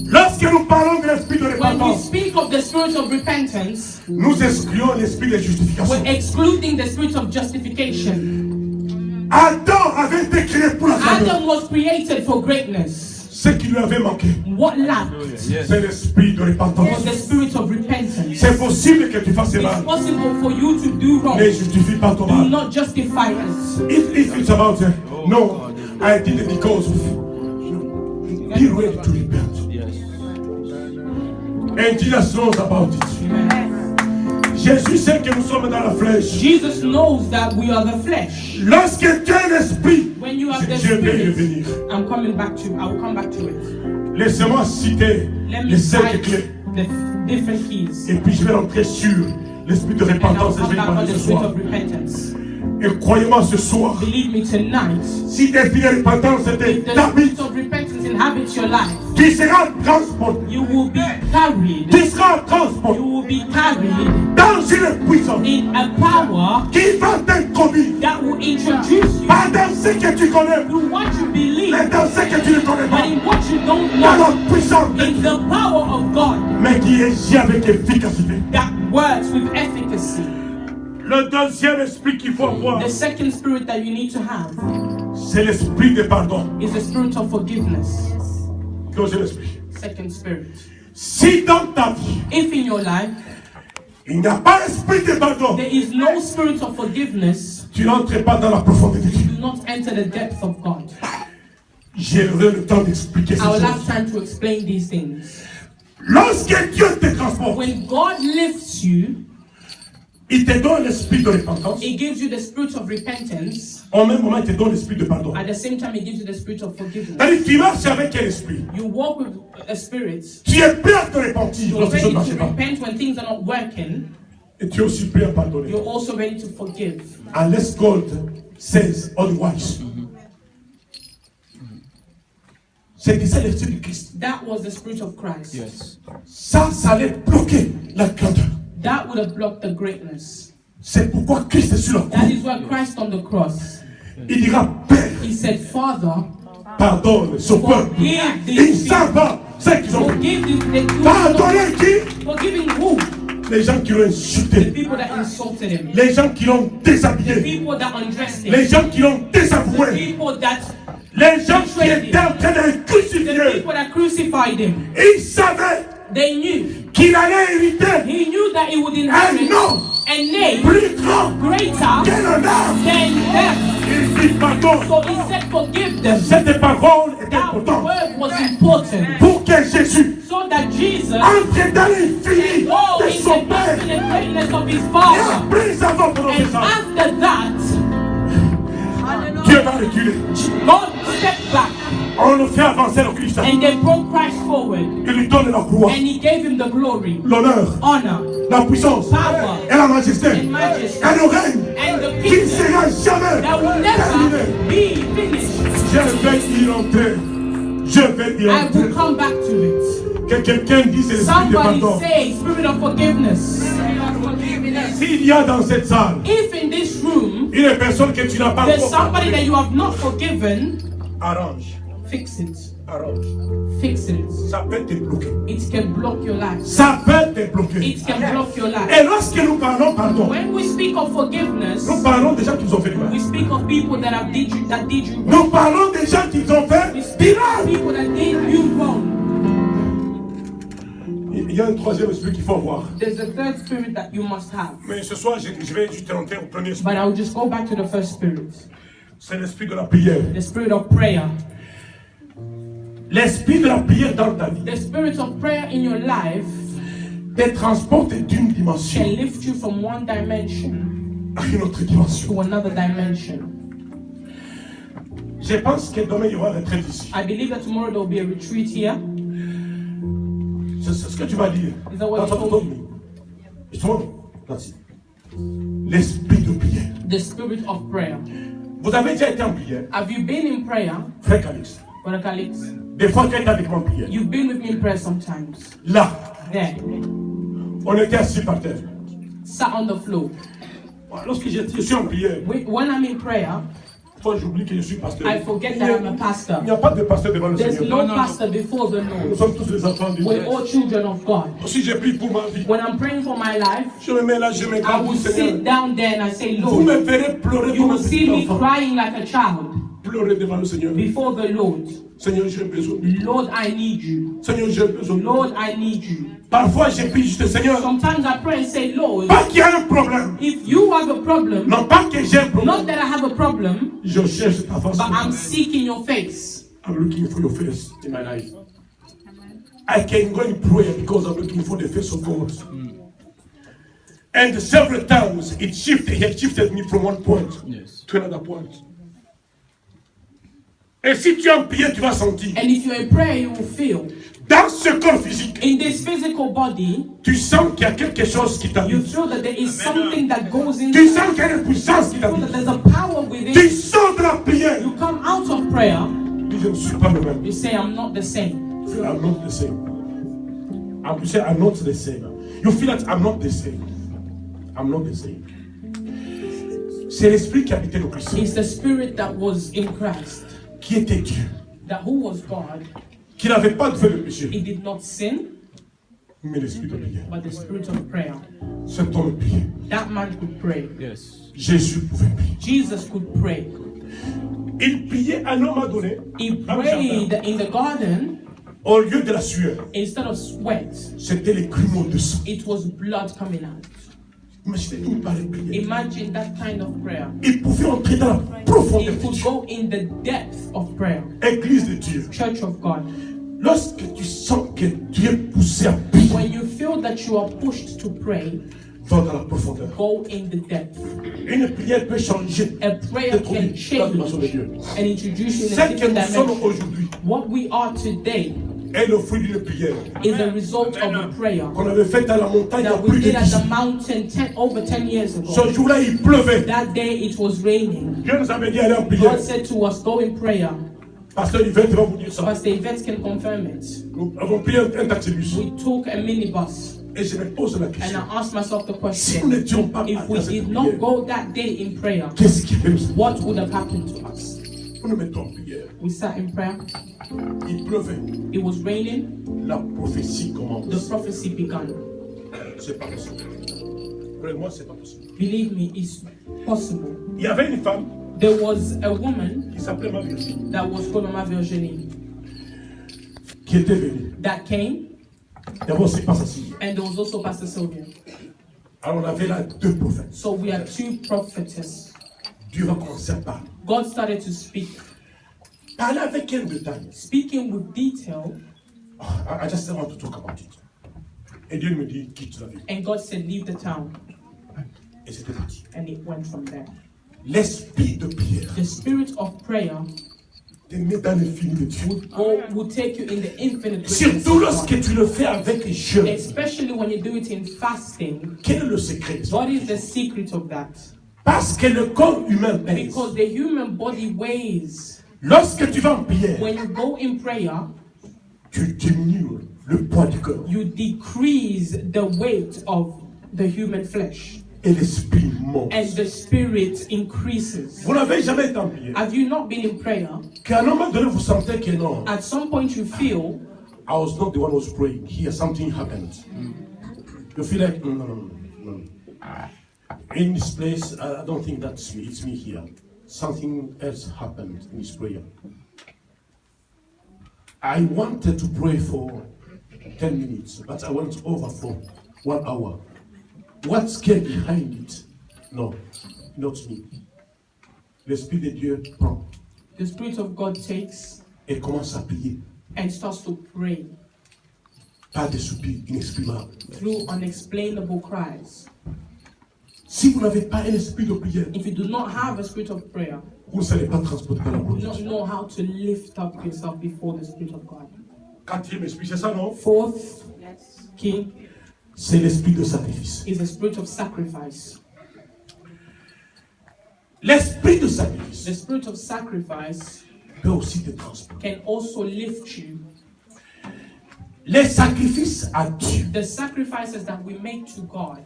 Lorsque nous parlons de l'esprit de When we repentance, speak of the spirit of repentance, nous excluons l'esprit de justification. we're excluding the spirit of justification. Adam avait été créé pour la grandeur. Adam was created for greatness. Ce qui lui avait manqué, What lacked Yes. c'est l'esprit de repentance. was the spirit of repentance. C'est possible que tu fasses It's mal, possible for you to do wrong. mais justifie pas ton Do mal. not justify it. If it's about no, I did it because of. Be ready to repent. Yes. And Jesus knows about it. Jésus sait que nous sommes dans la flèche. Jesus knows that we are the flesh. Lorsque tu as l'esprit, When you have the je vais y spirit, revenir. I will come back to it. Laissez-moi citer Let me les 5 cite clés. the different keys. Et puis je vais rentrer sur l'esprit de And I'll repentance et je come vais y back on parler the ce spirit soir. of repentance. Et croyez-moi ce soir, Believe me tonight, si l'esprit de repentance if the t'habite, spirit of repentance inhabits your life, tu seras transporté. you will be carried. Tu seras You transporté will be carried dans une puissance in a power qui va t'introduire that will introduce you pas dans ce que tu connais, to what you believe, mais dans ce que tu ne connais but pas. in what you don't Dans know, la puissance puissant de in Dieu, the power of God mais qui agit avec efficacité. that works with efficacy. Le deuxième esprit qu'il faut avoir, The second spirit that you need to have c'est l'esprit de pardon. is the spirit of forgiveness. Deuxième esprit. Second spirit. Si dans ta vie, If in your life il n'y a pas l'esprit de pardon, there is no spirit of forgiveness, tu n'entres pas dans la profondeur de Dieu. do not enter the depth of God. J'aurai le temps d'expliquer ces I will choses. have time to explain these things. Lorsque Dieu te transporte, When God lifts you, il te donne l'esprit de repentance. He gives you the spirit of repentance. En même moment, il te donne l'esprit de pardon. At the same time, He gives you the spirit of forgiveness. C'est-à-dire, tu marches avec quel esprit? You walk with a spirit. Tu es prêt à te repentir You're lorsque ça ready ne marche to pas. repent when things are not working. Et tu es aussi prêt à pardonner. You're also ready to forgive. Unless God says otherwise. C'était ça l'esprit de Christ. That was the spirit of Christ. Yes. Ça allait bloquer la grandeur. That would have blocked the greatness. C'est pourquoi Christ est sur la croix. That is why Christ on the cross, Il dira, Père, He said, Father, pardonne ce peuple. forgive Ils these ne people. savent pas ce qu'ils ont fait. Forgive these people. Pardonnez qui? Forgiving who? Les gens qui l'ont The insulté. people that insulted Him. Les gens qui l'ont The déshabillé. people that undressed Him. Les gens qui l'ont The désavoué. people that Les gens qui étaient en train de le the crucifier. people that crucified Him. Ils savaient They knew. qu'il allait hériter He knew that He would un inherit nom a name plus grand greater que le nom. than them. Il dit pardon. So He said, forgive them. Cette parole est That importante word was important. pour que Jésus So that Jesus entre dans l'infini go de in son the Père. infinite greatness of His Et Father. après avoir prononcé And ça, after that, Dieu va reculer. God stepped back On le fait avancer le Christ. and they brought Christ forward. Il lui donne la gloire, And He gave Him the glory, l'honneur, honor, la puissance power, et la majesté. and majesty, Et le règne and the qui ne kingdom sera jamais that will terminé. never be finished. Je vais y entrer. Je vais y I entrer. will come back to it. Que quelqu'un dise l'esprit de Somebody pardon. say, Spirit of forgiveness. S'il y a dans cette salle If in this room une personne que tu n'as pas there's encore somebody that pardonné, you have not forgiven, arrange, fix it. arrange. Fix it. Ça peut te bloquer. It can block your life. Ça peut te bloquer. It can block your life. Et lorsque nous parlons pardon, When we speak of forgiveness, nous parlons des gens qui nous ont fait du mal. we speak of people that have did you wrong. Nous parlons des gens qui nous ont fait We du speak of mal. people that did you wrong. Il y a un troisième esprit qu'il faut avoir. There's a third spirit that you must have. Mais ce soir, je vais juste rentrer au premier esprit. But I'll just go back to the first spirit. C'est l'esprit de la prière. The spirit of prayer. L'esprit de la prière dans ta vie The spirit of prayer in your life te transporte d'une can dimension lift you from one dimension à une autre dimension. to another dimension. Je pense que demain, il y aura une retraite ici. I believe that tomorrow there will be a retreat here. C'est ce que tu vas dire. Is that what you told me? Je te montre. That's it. L'esprit de prière. The spirit of prayer. Vous avez déjà été en prière, Have you been in prayer, frère Calix. Brother Calix? Des fois, tu as été avec moi en prière. You've been with me in prayer sometimes. Là, There. on était assis par terre. Sat on the floor. Lorsque je suis en prière, When I'm in prayer, toi, j'oublie que je suis pasteur. I forget that I'm a pastor. Il n'y a pas de pasteur devant le There's Seigneur. no pastor before the Nous Lord. sommes tous les enfants de We're Dieu. all children of God. Si je prie pour ma vie, When I'm praying for my life, je me mets là, je me I garde will du Seigneur. sit down there and I say, Vous me Lord, verrez pleurer you comme un will see petit me enfant. crying like a child Pleurer devant le Seigneur. before the Lord. Seigneur, j'ai besoin de toi. Lord, I need you. Seigneur, j'ai besoin de toi. Lord, I need you. Parfois, je prie juste, Seigneur, Sometimes I pray and say, Lord, pas qu'il y a un problème. if you have a problem, Non, pas que j'ai un problème. not that I have a problem, Je cherche ta face. but I'm seeking your face. I'm looking for your face in my life. I can go in prayer because I'm looking for the face of God. And several times he had shifted me from one point Yes. to another point. Et si tu es en prière, tu vas sentir. And if you're in prayer, you will feel. Dans ce corps physique, In this physical body, tu sens qu'il y a quelque chose qui you t'habite. feel that there is something that goes Tu inside. sens qu'il y a une puissance qui You feel that t'habite. there's a power Tu within. sors de la prière. You come out of prayer, Tu dis, je ne suis pas le même. you say, I'm not the same. I'm not the same. You say, I'm not the same. You feel that I'm not the same. I'm not the same. C'est l'esprit qui habitait le Christ, It's the spirit that was in Christ, qui était Dieu, that who was God, qui n'avait pas fait de péché, He did not sin, mais l'esprit de prière. but the spirit of prayer. Cet homme priait. That man could pray. Yes. Jésus pouvait prier. Jesus could pray. Il priait à un moment donné, He dans le jardin, prayed in the garden. au lieu de la sueur, Instead of sweat, c'était les grumeaux de sang. it was blood coming out. Imaginez une pareille prière. Imagine that kind of prayer. Il pouvait entrer dans la He profondeur de could Dieu. go in the depth of prayer. Église de Dieu. Church of God. Lorsque tu sens que tu es poussé à prier, When you feel that you are pushed to pray, va dans la profondeur. go in the depth. Une prière peut changer A prayer de ton can vie dans la dimension de change Dieu. and introduce you in a Celle que different nous sommes dimension. aujourd'hui What we are today est le fruit d'une prière is the result of a prayer qu'on avait faite à la montagne il y a that we plus de did at 10 the ans. mountain over 10 years ago. Ce jour-là, il pleuvait. That day it was raining. Dieu nous avait dit d'aller en prière. God said to us, go in prayer. Pasteur Yvette va vous dire ça. Pastor Yvette can confirm it. Nous avons pris un taxibus. We took a minibus Et je me pose la and question. I asked myself the Si nous question, n'étions pas if we dans cette did not prière, go that day in prayer, qu'est-ce qui peut nous what would have happened to us? Nous nous mettons en prière. We sat in prayer, Il pleuvait. it was raining, La prophétie the commence. prophecy began. C'est pas possible. Vraiment, c'est pas possible. Believe me, it's possible. Il y avait une femme There was a woman qui s'appelait Marie, that was called Mama Virginie qui était venue. that came, D'abord, c'est pas ça. and there was also Pastor Sylvia. Alors, on avait là deux prophètes. So we had two prophetess. Dieu va commencer à parler. God started to speak, Parler avec quel détail? speaking with detail, I just want to talk about it. Et Dieu me dit, quitte la ville. and God said, leave the town, Et c'était parti. and it went from there. L'esprit de prière The spirit of prayer te met dans l'infini de Dieu. would take you in the infinite greatness Surtout of lorsque God. tu le fais avec jeûne. Especially when you do it in fasting. Quel est le secret? What is the secret of that? Parce que le corps humain pèse. Because the human body weighs. Lorsque tu vas en prière, When you go in prayer, tu diminues le poids du corps. you decrease the weight of the human flesh, Et l'esprit monte. and the spirit increases. Vous n'avez jamais été en prière. Have you not been in prayer? Qu'à un moment donné, vous sentez que non. At some point you feel, I was not the one who was praying. Here, something happened. You feel like, no. In this place, I don't think that's me. It's me here. Something else happened in this prayer. I wanted to pray for 10 minutes, but I went over for 1 hour. What's came behind it? No, not me. L'Esprit de Dieu prend the Spirit of God takes et commence à prier and starts to pray par des soupirs inexprimables. through unexplainable cries. Si vous n'avez pas un esprit de prière, If you do not have a spirit of prayer, vous ne savez pas transporter par la you do gloire. not know how to lift up yourself before the Spirit of God. Quatrième esprit, c'est ça, non? Fourth key C'est l'esprit de sacrifice. is a spirit of sacrifice. L'esprit de sacrifice The spirit of sacrifice peut aussi te transporter. can also lift you. Les sacrifices à Dieu. The sacrifices that we make to God,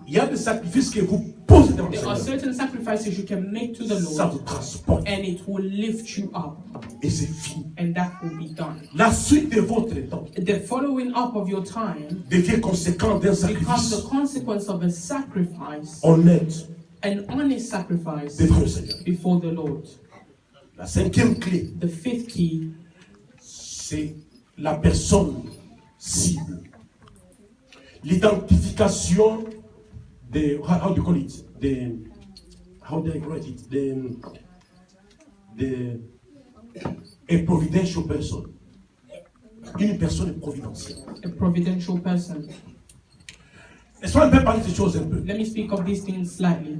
Il y a des sacrifices que vous posez devant le there are Seigneur. certain sacrifices you can make to the Ça Lord, vous transporte. and it will lift you up, Et c'est fini. and that will be done. La suite de votre temps The following up of your time devient conséquent d'un becomes sacrifice the consequence of a sacrifice, honnête an honest sacrifice devant le Seigneur. before the Lord. La cinquième clé, The fifth key c'est la personne cible. L'identification de, how do you call it? How do I write it? A providential person. Une personne providentielle. a providential person. Laisse-moi un peu parler de ces choses un peu. Let me speak of these things slightly.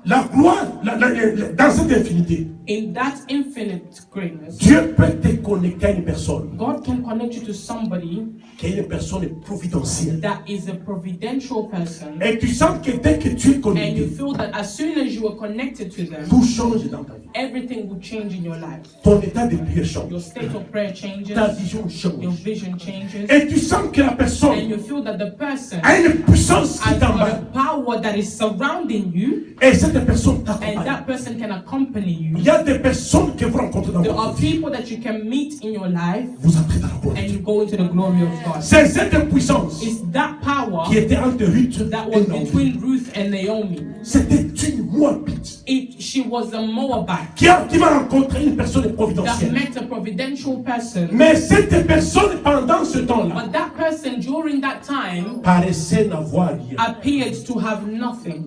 La gloire, dans cette infinité, In that infinite greatness, Dieu peut te connecter à une personne God can connect you to somebody qui est une personne providentielle. that is a providential person, Et tu sens que dès que tu es and you connecté, feel that as soon as you are connected to them, tout change dans ta vie. everything will change in your life. Ton état de prière change. Your state of prayer changes, Ta vision your change. vision changes, Et tu sens que la and personne you feel that the person a une puissance qui has got a t'embarque. power that is surrounding you, Et cette personne and t'accompagne. that person can accompany you. Il y a a des personnes que vous rencontrez dans There votre are vie. people that you can meet in your life Vous entrez dans la gloire. and you go into the glory of God. C'est cette puissance It's that power qui était entre Ruth that et was Naomi. between Ruth and Naomi. C'était une Moabite She was a Moabite qui va rencontrer une personne that providentielle. met a providential person. Mais cette personne, pendant ce temps-là, But that person during that time paraissait n'avoir rien. appeared to have nothing.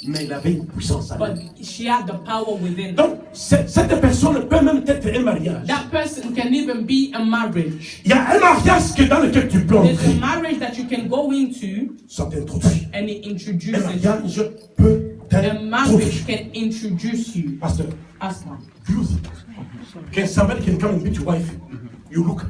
Mais il avait une puissance à But lui. she had the power within her. Donc, cette personne peut même être un mariage. That person can even be a marriage. Il y a un mariage dans lequel tu peux There's a entrer. marriage that you can go into Ça t'introduit. and it Un introduces you. mariage peut A t'introduire. marriage can introduce you. Pastor, Asma. Ruth, can somebody can come and meet your wife? You look.